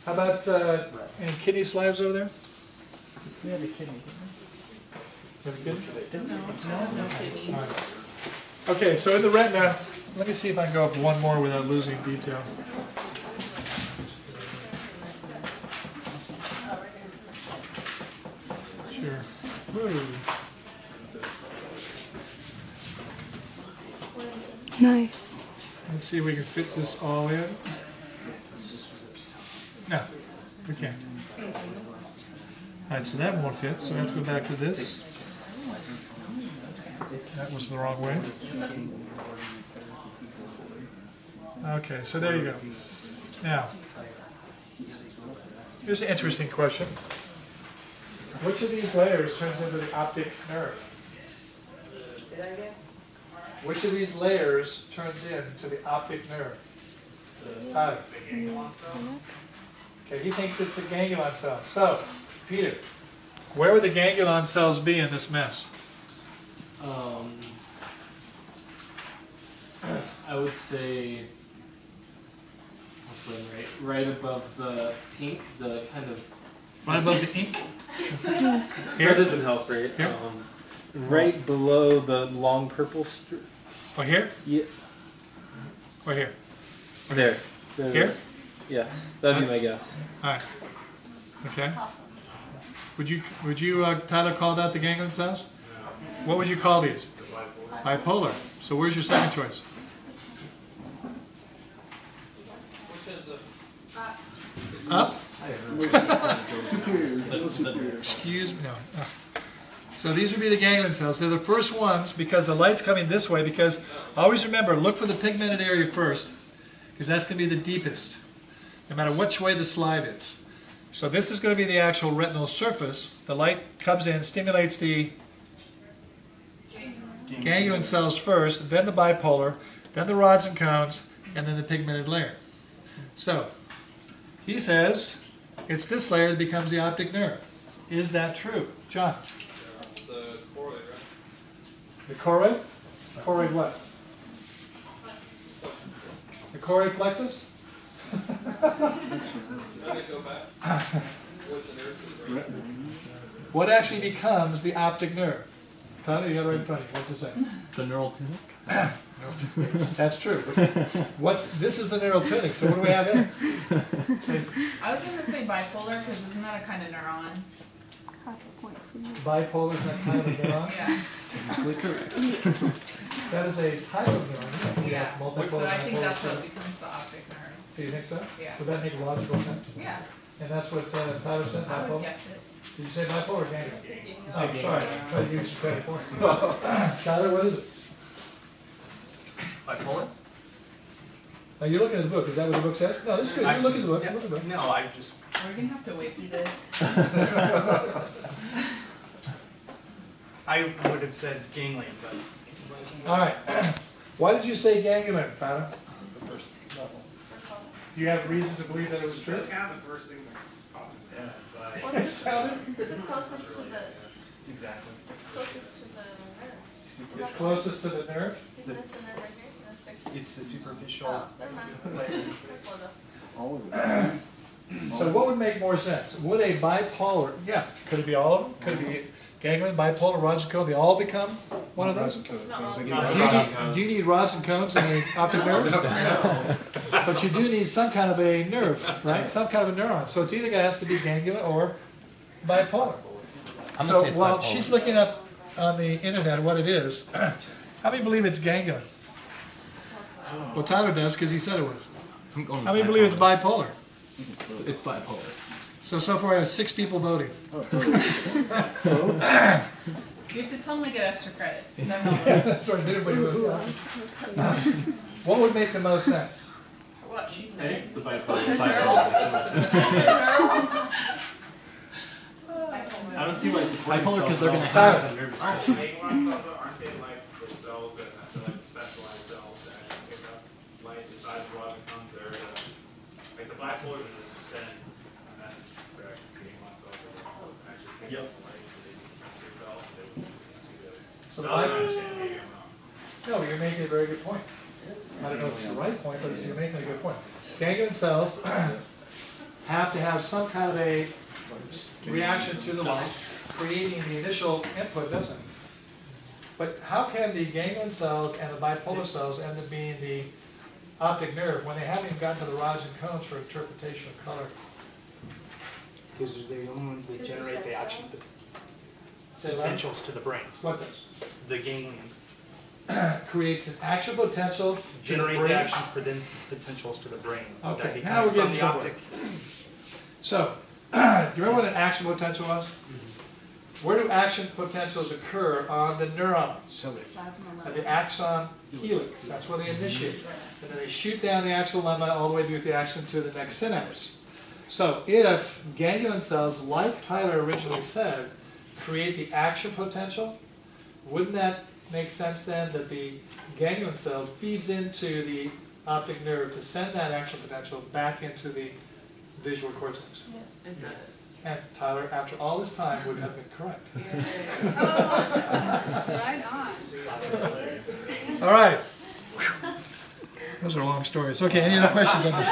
How about any kidney slabs over there? We have a kidney, Have a kidney? didn't we? No kidneys. All right. Okay, so in the retina, let me see if I can go up one more without losing detail. Sure. Woo. Nice. Let's see if we can fit this all in. No, we can't. All right, so that won't fit, so we have to go back to this. That was the wrong way. Okay, so there you go. Now, here's an interesting question. Which of these layers turns into the optic nerve? Say that again? Which of these layers turns into the optic nerve? Tyler. Okay, he thinks it's the ganglion cells. So, Peter, where would the ganglion cells be in this mess? I would say right above the pink, the kind of Right above the ink? that Here? doesn't help, right? Here? Right below the long purple strip. Or here? Yeah, Or here? there. Here? Yes, that'd be my guess. All right. Okay. Would you, Tyler, call that the ganglion cells? What would you call these? Bipolar. So where's your second choice? Up? Excuse me, no. So these would be the ganglion cells. They're the first ones because the light's coming this way, because always remember, look for the pigmented area first, because that's going to be the deepest, no matter which way the slide is. So this is going to be the actual retinal surface. The light comes in, stimulates the ganglion cells first, then the bipolar, then the rods and cones, and then the pigmented layer. So he says it's this layer that becomes the optic nerve. Is that true? John? The choroid, right? The choroid? Choroid what? The choroid plexus? Let it go back. What's the nerve to the brain? What actually becomes the optic nerve? Tyler, you got it right in front of you. What's it say? The neural tunic. That's true. This is the neural tunic, so what do we have in it? I was going to say bipolar because isn't that a kind of neuron? Bipolar is that kind of a neuron? Yeah. That is a type of neuron. Yeah. Multipolar, So I think bipolar, that's so- what becomes the optic nerve. So you think so? Yeah. So that makes logical sense. Yeah. And that's what Tyler said, I would bipolar? guess it. Did you say bipolar or ganglion? Yeah. Oh, sorry. I'm trying to give you some credit for it. Tyler, what is it? Bipolar? Are you looking at the book? Is that what the book says? No, this is good. You look at the book. Yeah. Look at the book. No, I just. We're going to have to wait through this. I would have said ganglion, but. All right. Why did you say ganglion, Tyler? The first level. Do you have reason to believe that it was true? That's kind of the first thing that popped into my head, but What It is sounded. it's the closest to the Exactly. closest to the nerves. It's closest to the nerve. Isn't this the nerve right here in this picture? It's the superficial. Oh, never mind. That's one of those. All of it. So what would make more sense? Would a bipolar, yeah, could it be all of them? Could it be ganglion, bipolar, rods and cones? They all become one of those? No, Do you need rods and cones in the optic nerve? But you do need some kind of a nerve, right? Some kind of a neuron. So it's either has to be ganglion or bipolar. I'm gonna So say it's while bipolar. she's looking up on the internet what it is, how many believe it's ganglion? Well, Tyler does because he said it was. I'm going How many believe it's bipolar? It's bipolar. So far I have 6 people voting. You have to tell them to get extra credit. No, no. That's what everybody voted. What would make the most sense? What she said. The bipolar. I don't see why it's bipolar because they're going to Tyler. have a nervous aren't system. ganglion cells, though, aren't they like the cells that have to like specialized cells that actually pick up light the size of rods and cones? They're like the bipolar is just sending a message back to ganglion cells that are supposed to actually pick up the light so they can sensor cells and they can see the. So the I don't bi- understand, maybe I'm wrong. No, you're making a very good point. I don't know if it's the right point, but you're making a good point. Ganglion cells have to have some kind of a reaction to the light, creating the initial input, doesn't it? But how can the ganglion cells and the bipolar cells end up being the optic nerve when they haven't even gotten to the rods and cones for interpretation of color? Because they're the only ones that Is this generate the that action Say that. potentials to the brain. What does? The ganglion Creates an action potential. generate brain. the action potentials to the brain. Okay, That'd be now we're coming getting from the somewhere. optic. So, do you remember what an action potential was? Where do action potentials occur on the neurons? Plasma At level. the axon helix, that's where they initiate. And then they shoot down the axon lemma all the way through the axon to the next synapse. So if ganglion cells, like Tyler originally said, create the action potential, wouldn't that make sense then that the ganglion cell feeds into the optic nerve to send that action potential back into the visual cortex? It does. And Tyler, after all this time, would have been correct. Right on. All right. Those are long stories. Okay, any other questions on this?